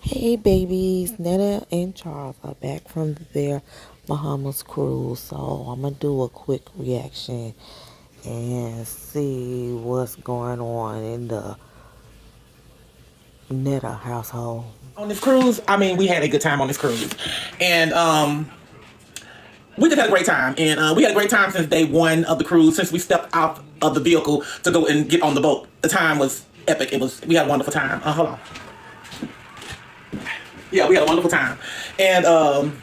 Hey babies, Netta and Charles are back from their Bahamas cruise, so I'm gonna do a quick reaction and see what's going on in the Netta household. On this cruise, I mean, we had a good time on this cruise, and we just had a great time. And we had a great time since day one of the cruise. Since we stepped out of the vehicle to go and get on the boat, the time was epic. We had a wonderful time. Hold on. Yeah, we had a wonderful time, and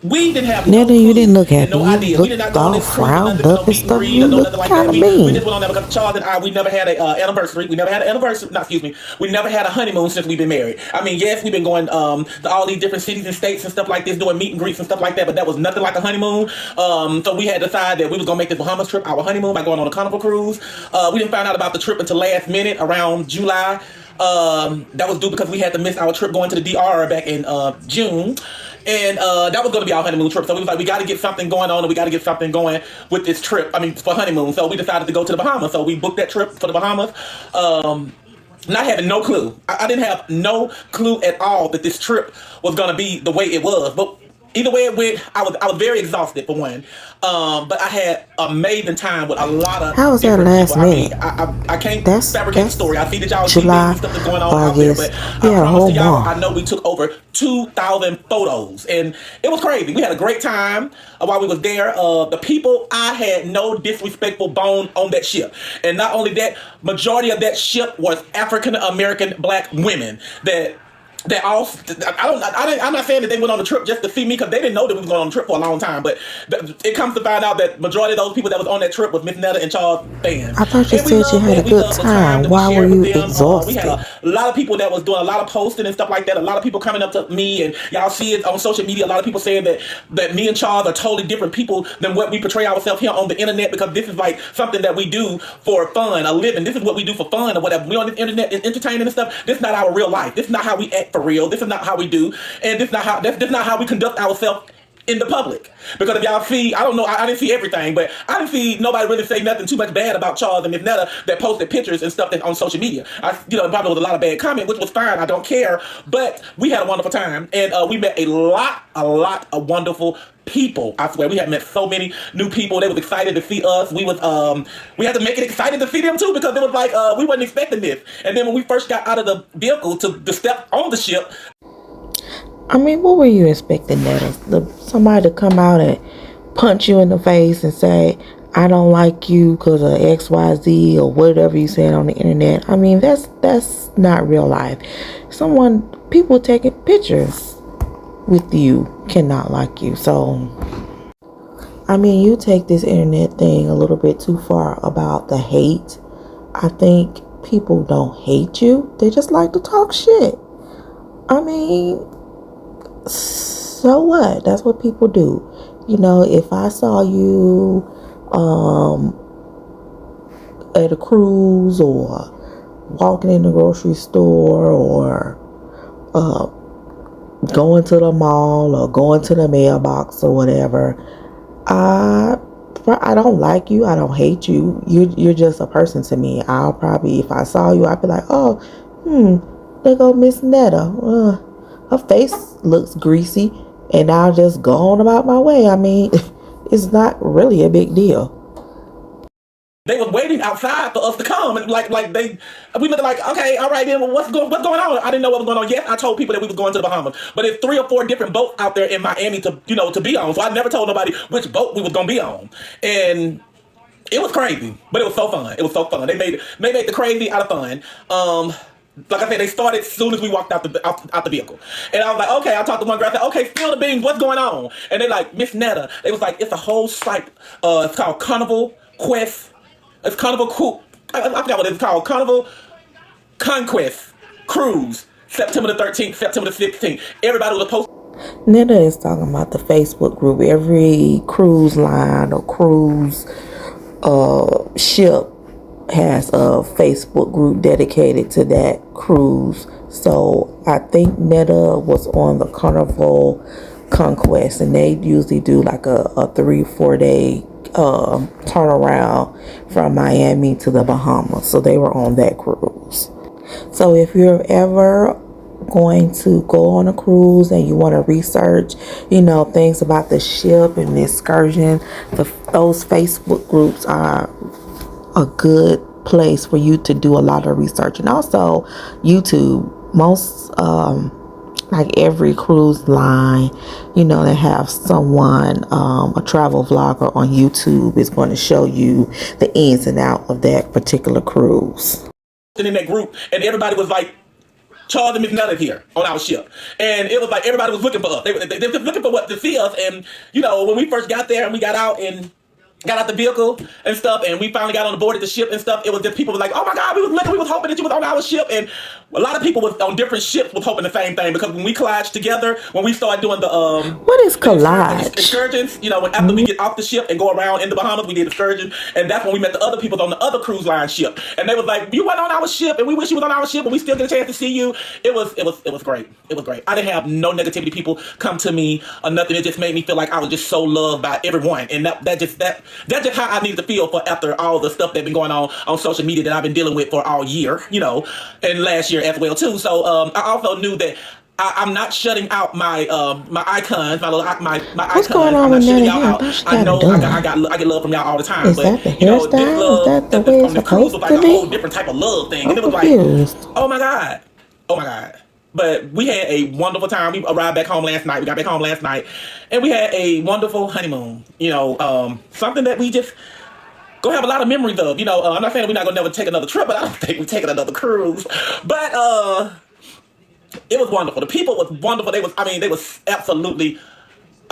we didn't have no Netta, you clue didn't look and happy. no You idea. We did not looked go on all this cruise with frowned nothing, no up and meet and stuff. greet You or no nothing looked like that. kind of We mean. just went on there because Charles and I, we never had a anniversary. We never had an anniversary. Not excuse me. We never had a honeymoon since we've been married. I mean, yes, we've been going to all these different cities and states and stuff like this, doing meet and greets and stuff like that. But that was nothing like a honeymoon. So we had decided that we was gonna make this Bahamas trip our honeymoon by going on a Carnival cruise. We didn't find out about the trip until last minute around July. That was due because we had to miss our trip going to the DR back in June. And that was going to be our honeymoon trip. So we was like, we got to get something going on and we got to get something going with this trip. I mean, for honeymoon. So we decided to go to the Bahamas. So we booked that trip for the Bahamas. Not having no clue. I didn't have no clue at all that this trip was going to be the way it was. But either way it went, I was very exhausted for one. But I had amazing time with a lot of How was that different last people. I mean, minute? I can't fabricate the That's story. I see that y'all see things July, and stuff that's going on out there, August. but I Yeah, a promise whole to y'all, I month. know we took over 2,000 photos, and it was crazy. We had a great time while we was there. The people, I had no disrespectful bone on that ship, and not only that, majority of that ship was African American black women that all I'm not saying that they went on the trip just to see me because they didn't know that we was going on a trip for a long time. But it comes to find out that majority of those people that was on that trip was Miss Netta and Charles fans, I thought you and we said you loved had a that. We good loved the time time. that we Why were shared with you them. We had exhausted? a lot of people that was doing a lot of posting and stuff like that. A lot of people coming up to me, and y'all see it on social media. A lot of people saying that me and Charles are totally different people than what we portray ourselves here on the internet, because this is like something that we do for fun, a living. This is what we do for fun or whatever. We on the internet and entertaining and stuff. This is not our real life. This is not how we act for real. This is not how we do, and that's not how we conduct ourselves in the public. Because if y'all see, I don't know, I didn't see everything, but I didn't see nobody really say nothing too much bad about Charles and Miss Netta that posted pictures and stuff that on social media. Probably was a lot of bad comment, which was fine. I don't care, but we had a wonderful time, and we met a lot of wonderful people. I swear, we had met so many new people. They was excited to see us. We had to make it excited to see them too, because it was like we wasn't expecting this. And then when we first got out of the vehicle to step on the ship, I mean, what were you expecting, Netta? Somebody to come out and punch you in the face and say, I don't like you because of XYZ or whatever you said on the internet. I mean, that's not real life. People taking pictures with you cannot like you. So, I mean, you take this internet thing a little bit too far about the hate. I think people don't hate you. They just like to talk shit. I mean, so what? That's what people do. You know, if I saw you at a cruise or walking in the grocery store or going to the mall or going to the mailbox or whatever, I don't like you. I don't hate you. You're just a person to me. I'll probably, if I saw you, I'd be like, oh, there go Miss Netta. Her face looks greasy, and I'll just go on about my way. I mean, it's not really a big deal. they was waiting outside for us to come, and we looked like, okay, all right, then what's going on? I didn't know what was going on. Yes, I told people that we was going to the Bahamas, but there's 3 or 4 different boats out there in Miami to be on. So I never told nobody which boat we was gonna be on, and it was crazy, but it was so fun. It was so fun. They made the crazy out of fun. Like I said, they started as soon as we walked out the vehicle. And I was like, okay, I talked to one girl. I said, okay, spill the beans. What's going on? And they like, Miss Netta. They was like, it's a whole site. It's called Carnival Quest. It's Carnival I forgot what it's called. Carnival Conquest Cruise. September the 13th, September the 16th. Everybody was supposed. Netta is talking about the Facebook group. Every cruise line or cruise ship has a Facebook group dedicated to that cruise. So I think Netta was on the Carnival Conquest, and they usually do like a 3-4 day turnaround from Miami to the Bahamas. So they were on that cruise. So if you're ever going to go on a cruise and you want to research, things about the ship and the excursion, those Facebook groups are a good place for you to do a lot of research. And also YouTube. Most like every cruise line, they have someone, a travel vlogger on YouTube is going to show you the ins and out of that particular cruise. In that group, and everybody was like, Charles and Miss Netta here on our ship, and it was like everybody was looking for us. They were just looking for what to see us. And when we first got there and we got out the vehicle and stuff, and we finally got on board of the ship and stuff, it was just people were like, oh my God, we was hoping that you was on our ship. And a lot of people was on different ships was hoping the same thing, because when we collaged together, when we started doing the what is collage? Excursions, when after we get off the ship and go around in the Bahamas, we did excursions, and that's when we met the other people on the other cruise line ship, and they was like, you went on our ship, and we wish you was on our ship, but we still get a chance to see you. It was great. It was great. I didn't have no negativity people come to me or nothing. It just made me feel like I was just so loved by everyone, and that's just how I need to feel for after all the stuff that's been going on social media that I've been dealing with for all year, and last year as well too. So I also knew that I'm not shutting out my my icons, my What's icons. Going on I'm not with shutting Netta y'all out. I know I get love from y'all all the time. Is but that the this hairstyle? love Is that the from way it's the cruise supposed was like to a be? whole different type of love thing. I'm And it was confused. like, oh my God. But we had a wonderful time. We arrived back home last night. We got back home last night, and we had a wonderful honeymoon. Something that we just go have a lot of memories of. I'm not saying we're not gonna never take another trip, but I don't think we're taking another cruise. But it was wonderful. The people was wonderful. They was absolutely,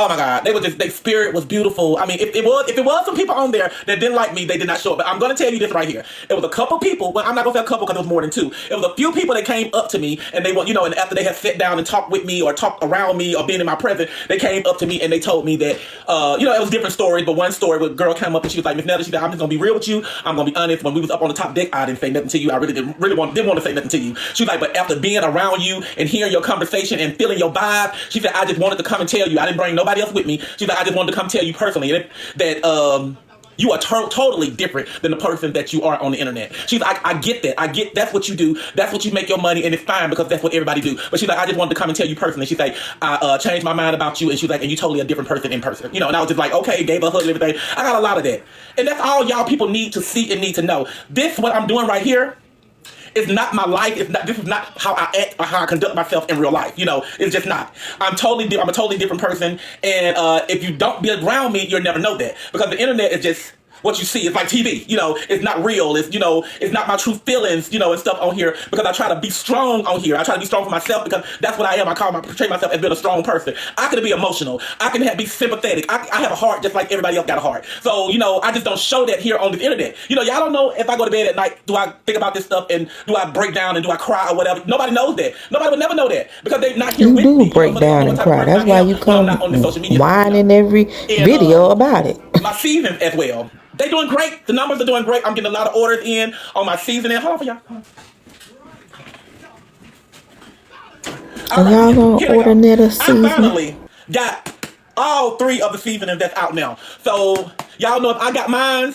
oh my God, their spirit was beautiful. I mean, if it was some people on there that didn't like me, they did not show up. But I'm gonna tell you this right here. It was a couple people, well, I'm not gonna say a couple because it was more than two. It was a few people that came up to me, and they want, and after they had sat down and talked with me or talked around me or been in my presence, they came up to me and they told me that, it was different stories, but one story where a girl came up and she was like, Miss Netta, she said, I'm just gonna be real with you. I'm gonna be honest. When we was up on the top deck, I didn't say nothing to you. I really didn't want to say nothing to you. She was like, but after being around you and hearing your conversation and feeling your vibe, she said, I just wanted to come and tell you. I didn't bring nobody else with me. She's like, I just wanted to come tell you personally that you are totally different than the person that you are on the internet. She's like, I get that. That's what you do. That's what you make your money, and it's fine because that's what everybody do. But she's like, I just wanted to come and tell you personally. She's like, I changed my mind about you, and she's like, and you're totally a different person in person. And I was just like, okay, gave her a hug and everything. I got a lot of that. And that's all y'all people need to see and need to know. This, what I'm doing right here, it's not my life. This is not how I act or how I conduct myself in real life. It's just not. I'm a totally different person. And if you don't be around me, you'll never know that, because the internet is just what you see. It's like TV. It's not real. It's not my true feelings. And stuff on here, because I try to be strong on here. I try to be strong for myself because that's what I am. I portray myself as being a strong person. I can be emotional. I can be sympathetic. I have a heart just like everybody else got a heart. So I just don't show that here on the internet. Y'all don't know if I go to bed at night, do I think about this stuff and do I break down and do I cry or whatever? Nobody knows that. Nobody would never know that because they're not here with me. You do break down and cry. That's why you come whining every video about it. My seasons as well. They doing great. The numbers are doing great. I'm getting a lot of orders in on my seasoning. Hold on for y'all. And y'all gonna order Netta seasoning? I finally got all 3 of the seasonings that's out now. So y'all know if I got mine,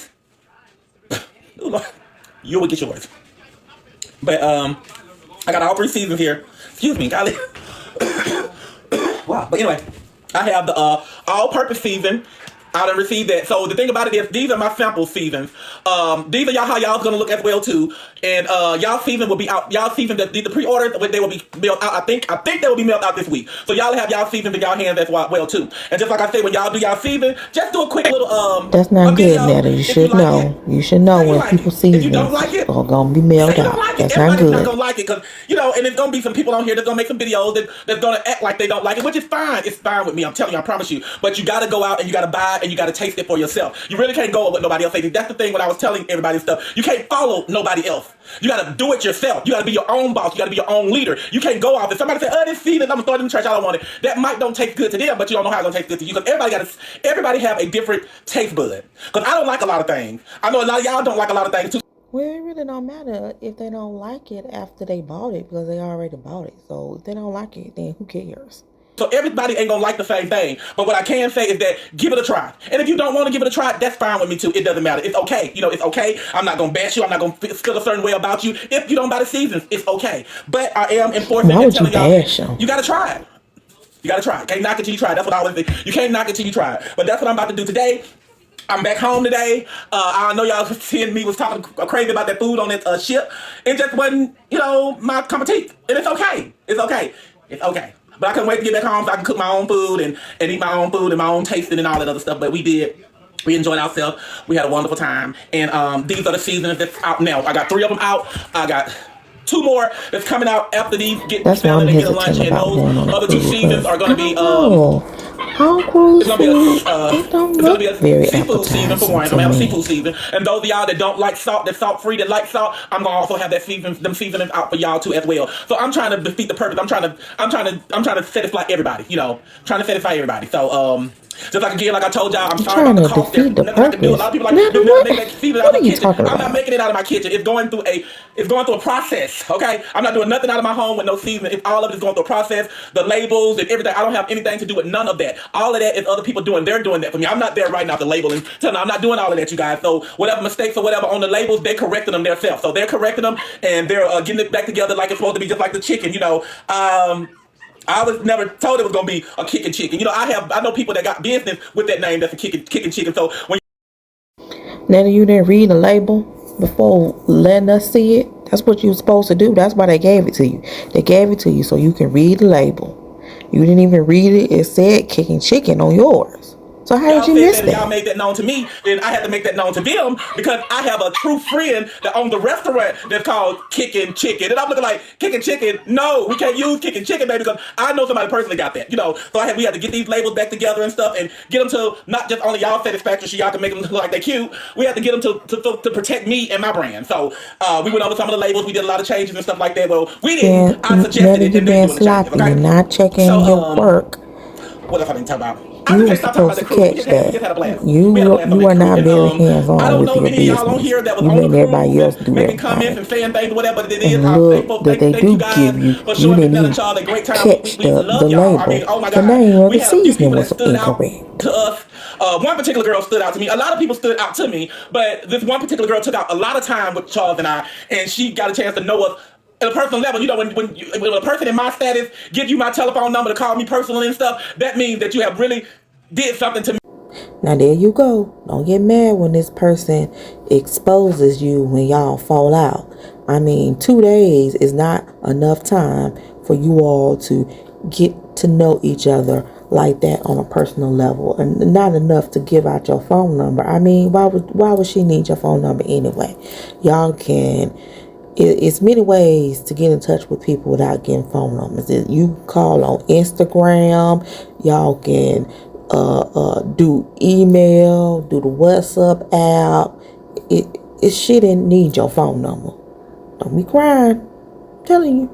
you will get yours. But I got all 3 seasons here. Excuse me, golly. Wow. But anyway, I have the all-purpose season. I done received that. So the thing about it is, these are my sample seasons. These are how y'all's gonna look as well too. And y'all season will be out. Y'all season the pre-orders, they will be mailed out. I think they will be mailed out this week. So y'all have y'all season in y'all hands as well too. And just like I said, when y'all do y'all season, just do a quick little That's not good, Netta. You should know. You should know when people seasons are gonna be mailed out. That's not good. Not gonna like it because and there's gonna be some people on here that's gonna make some videos that's gonna act like they don't like it, which is fine. It's fine with me. I'm telling you, I promise you. But you gotta go out and you gotta buy and you gotta taste it for yourself. You really can't go with what nobody else says. That's the thing when I was telling everybody stuff. You can't follow nobody else. You gotta do it yourself. You gotta be your own boss. You gotta be your own leader. You can't go off and somebody say, this season I'm gonna throw it in the trash. I don't want it. That might don't taste good to them, but you don't know how it's gonna taste good to you because everybody have a different taste bud. Because I don't like a lot of things. I know a lot of y'all don't like a lot of things too. Well, it really don't matter if they don't like it after they bought it because they already bought it. So if they don't like it, then who cares? So everybody ain't gonna like the same thing. But what I can say is that give it a try. And if you don't want to give it a try, that's fine with me too. It doesn't matter. It's okay. It's okay. I'm not gonna bash you. I'm not gonna feel a certain way about you. If you don't buy the seasons, it's okay. But I am enforcing Why and would you telling y'all bash them? you gotta try it. You gotta try it. Can't knock it till you try it. That's what I always say. You can't knock it till you try it. But that's what I'm about to do today. I'm back home today. I know y'all seeing me was talking crazy about that food on that ship. It just wasn't, my cup of tea. And it's okay. It's okay. It's okay. But I couldn't wait to get back home so I can cook my own food and eat my own food and my own tasting and all that other stuff. But we did. We enjoyed ourselves. We had a wonderful time. And these are the seasonings that's out now. I got 3 of them out. I got 2 more that's coming out after these get salad and get a lunch. And those other 2 seasons are going to be Cruise it's gonna be it don't look very seafood season for one. I'm appetizing gonna have a to me. seafood season, and those of y'all that don't like salt, that's salt free, that like salt, I'm gonna also have them seasonings out for y'all too as well. So I'm trying to defeat the purpose. I'm trying to satisfy everybody. Trying to satisfy everybody. So just like again, like I told y'all, I'm sorry about the cost. There's nothing I can do. A lot of people like they'll never make that season out of my kitchen. I'm not making it out of my kitchen. It's going through a process. Okay, I'm not doing nothing out of my home with no seasoning. All of it is going through a process. The labels and everything. I don't have anything to do with none of that. All of that is other people doing. They're doing that for me. I'm not there right now to labeling. I'm not doing all of that, you guys. So whatever mistakes or whatever on the labels, they're correcting them themselves. So they're correcting them and they're getting it back together like it's supposed to be, just like the chicken. I was never told it was gonna be a kicking chicken. I know people that got business with that name that's a kicking chicken. So when Netta, you didn't read the label before letting us see it. That's what you were supposed to do. That's why they gave it to you. They gave it to you so you can read the label. You didn't even read it. It said kicking chicken on yours. So how did you miss that? Y'all made that known to me, then I had to make that known to them because I have a true friend that owns the restaurant that's called Kickin' Chicken. And I'm looking like, Kickin' Chicken? No, we can't use Kickin' Chicken, baby, because I know somebody personally got that. So we had to get these labels back together and stuff and get them to not just only y'all satisfaction so y'all can make them look like they're cute. We had to get them to protect me and my brand. So we went over some of the labels. We did a lot of changes and stuff like that. Well, we didn't. I suggested it and then doing the changes, okay? You're not checking your work. What else I didn't talk about? You were supposed to catch that. You are not very hands-on with your business. You let everybody else do everything. And look that they do give you. You didn't even catch the label. The name of the seasoning was incorrect. To us, one particular girl stood out to me. A lot of people stood out to me, but this one particular girl took out a lot of time with Charles and I, and she got a chance to know us at a personal level. When a person in my status give you my telephone number to call me personally and stuff, that means that you have really did something to me. Now there you go. Don't get mad when this person exposes you when y'all fall out. 2 days is not enough time for you all to get to know each other like that on a personal level, and not enough to give out your phone number. Why would she need your phone number anyway? Y'all can. It's many ways to get in touch with people without getting phone numbers. You call on Instagram. Y'all can do email, do the WhatsApp app. It shouldn't need your phone number. Don't be crying. I'm telling you.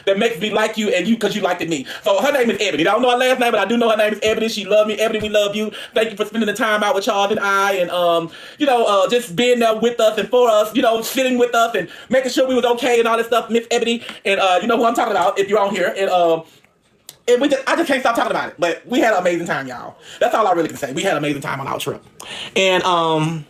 That makes me like you and you because you liked me. So her name is Ebony. I don't know her last name, but I do know her name is Ebony. She loved me. Ebony, we love you. Thank you for spending the time out with Charles and I, and just being there with us and for us, sitting with us and making sure we was okay and all this stuff, Miss Ebony. And you know who I'm talking about if you're on here. And I just can't stop talking about it. But we had an amazing time, y'all. That's all I really can say. We had an amazing time on our trip. And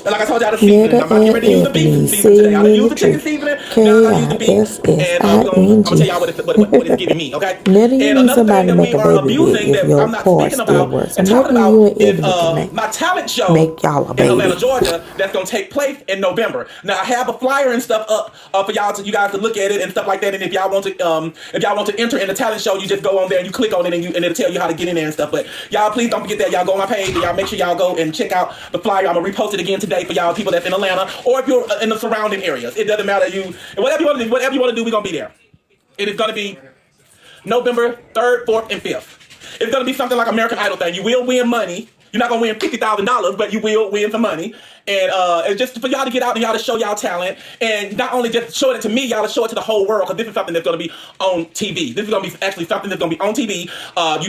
like I told y'all, the seasoning. I'm not getting ready to use the beef seasoning today. I'm going to use the chicken seasoning. Now I'm going to use the beef. And I'm going to tell y'all what it's giving me, okay? And another thing that we are abusing that I'm not speaking about and talking about is my talent show in Atlanta, Georgia that's going to take place in November. Now, I have a flyer and stuff up for you guys to look at it and stuff like that. And if y'all want to enter in the talent show, you just go on there and you click on it and it'll tell you how to get in there and stuff. But y'all, please don't forget that. Y'all go on my page and y'all make sure y'all go and check out the flyer. I'm going to repost it again today for y'all people that's in Atlanta, or if you're in the surrounding areas. It doesn't matter. Whatever you want to do, we're gonna be there. It is gonna be November 3rd, 4th, and 5th. It's gonna be something like American Idol thing. You will win money. You're not gonna win $50,000, but you will win some money. And it's just for y'all to get out and y'all to show y'all talent, and not only just show it to me, y'all to show it to the whole world, because this is something that's going to be on TV. This is going to be actually something that's going to be on TV.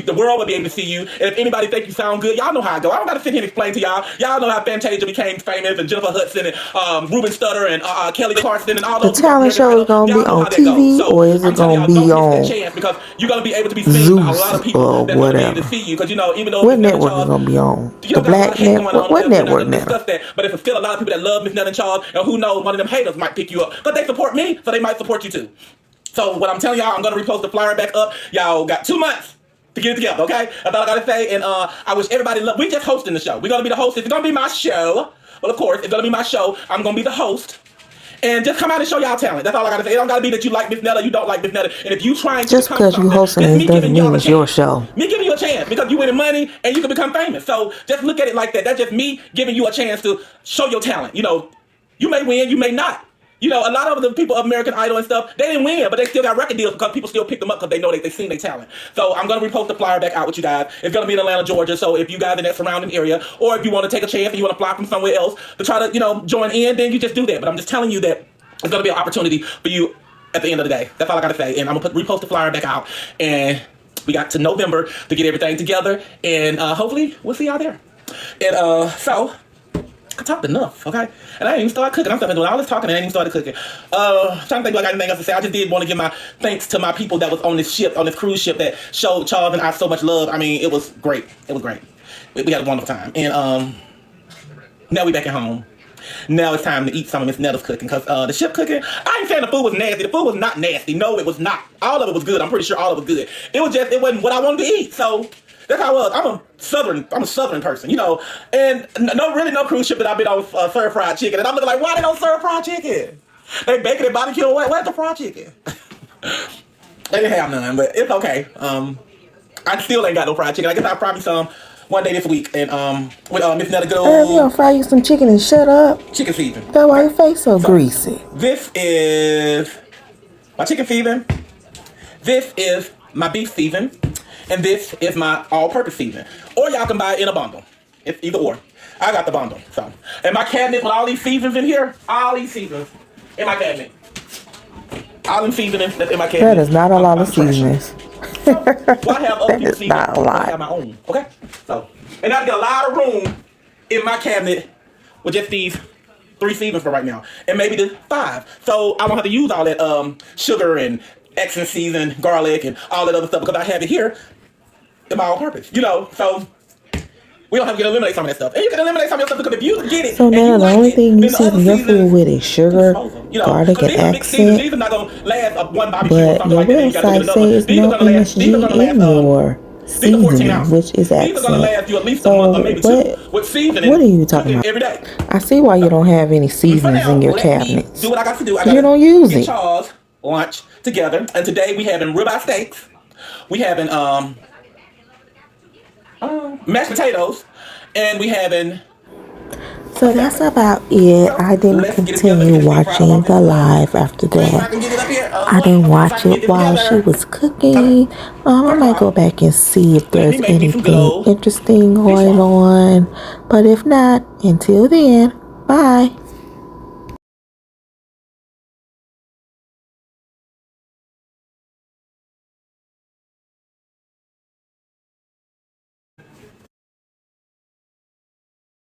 The world will be able to see you, and if anybody think you sound good, y'all know how I go. I don't got to sit here and explain to y'all. Y'all know how Fantasia became famous, and Jennifer Hudson, and Ruben Stutter, and Kelly Clarkson, and all those. The talent show is going to be on TV, or is it going to be on because you're going to be able to be seen by a lot of people or that want to be able whatever? to see you, because you know, even though What network is going to be on? The Black Network? What network now? But if it's still a lot of people that love Miss Netta and Charles, and who knows, one of them haters might pick you up, because they support me, so they might support you too. So what I'm telling y'all, I'm going to repost the flyer back up. Y'all got 2 months to get it together, okay? That's all I gotta say. And I wish everybody luck. We just hosting the show. We're gonna be the host. It's gonna be my show. Well, of course, it's gonna be my show. I'm gonna be the host. And just come out and show y'all talent. That's all I gotta say. It don't gotta be that you like Miss Netta, you don't like Miss Netta. And if you trying to just because you hosting it doesn't mean it's your show. Me giving you a chance, because you winning money and you can become famous. So just look at it like that. That's just me giving you a chance to show your talent. You know, you may win, you may not. You know, a lot of the people of American Idol and stuff, they didn't win, but they still got record deals because people still pick them up because they know they seen their talent. So I'm going to repost the flyer back out with you guys. It's going to be in Atlanta, Georgia. So if you guys in that surrounding area, or if you want to take a chance and you want to fly from somewhere else to try to, you know, join in, then you just do that. But I'm just telling you that it's going to be an opportunity for you at the end of the day. That's all I got to say. And I'm going to repost the flyer back out. And we got to November to get everything together. And hopefully we'll see y'all there. And so... I talked enough, okay? And I didn't even start cooking. I'm doing all this talking and I ain't even started cooking. Trying to think if I got anything else to say. I just did want to give my thanks to my people that was on this ship, on this cruise ship, that showed Charles and I so much love. I mean, it was great. It was great. We had a wonderful time. And now we back at home. Now it's time to eat some of Miss Netta's cooking, because the ship cooking, I ain't saying the food was nasty. The food was not nasty. No, it was not. All of it was good. I'm pretty sure all of it was good. It was just, it wasn't what I wanted to eat. So that's how I was. I'm a southern person, you know, and no cruise ship that I've been on serve fried chicken. And I'm looking like, why they don't serve fried chicken? They bake it and barbecue. Where's the fried chicken? They didn't have none, but it's okay. I still ain't got no fried chicken. I guess I'll fry me some one day this week. And with Miss Netta go. You gonna fry you some chicken and shut up? Chicken season. That's why your face so greasy. This is my chicken season. This is my beef season. And this is my all-purpose season. Or y'all can buy it in a bundle. It's either or. I got the bundle. So, and my cabinet with all these seasons in here, all these seasons in my cabinet. All them seasonings that's in my cabinet. That is not a lot of seasonings. So, well, I have other people's seasonings. Not a lot. I have my own. Okay? So, and I get a lot of room in my cabinet with just these 3 seasons for right now. And maybe the 5. So I won't have to use all that sugar and Extra season, garlic, and all that other stuff, because I have it here in my all-purpose, you know. So we don't have to eliminate some of that stuff, and you can eliminate some of your stuff, because if you get it, so now the only like thing you season your food with is sugar, you know, garlic, and accent. These are not gonna last one barbecue but or something your like that. website says no MSG in your seasoning, which is accent. So what are you talking about? Every day. I see why you don't have any seasonings in your cabinets. Do what I got to do. You don't use it. Charles lunch together, and today we having ribeye steaks. We having mashed potatoes, and we having. So that's about it. I didn't continue watching the live after that. I didn't watch it while she was cooking. I might go back and see if there's anything interesting going on. But if not, until then, bye.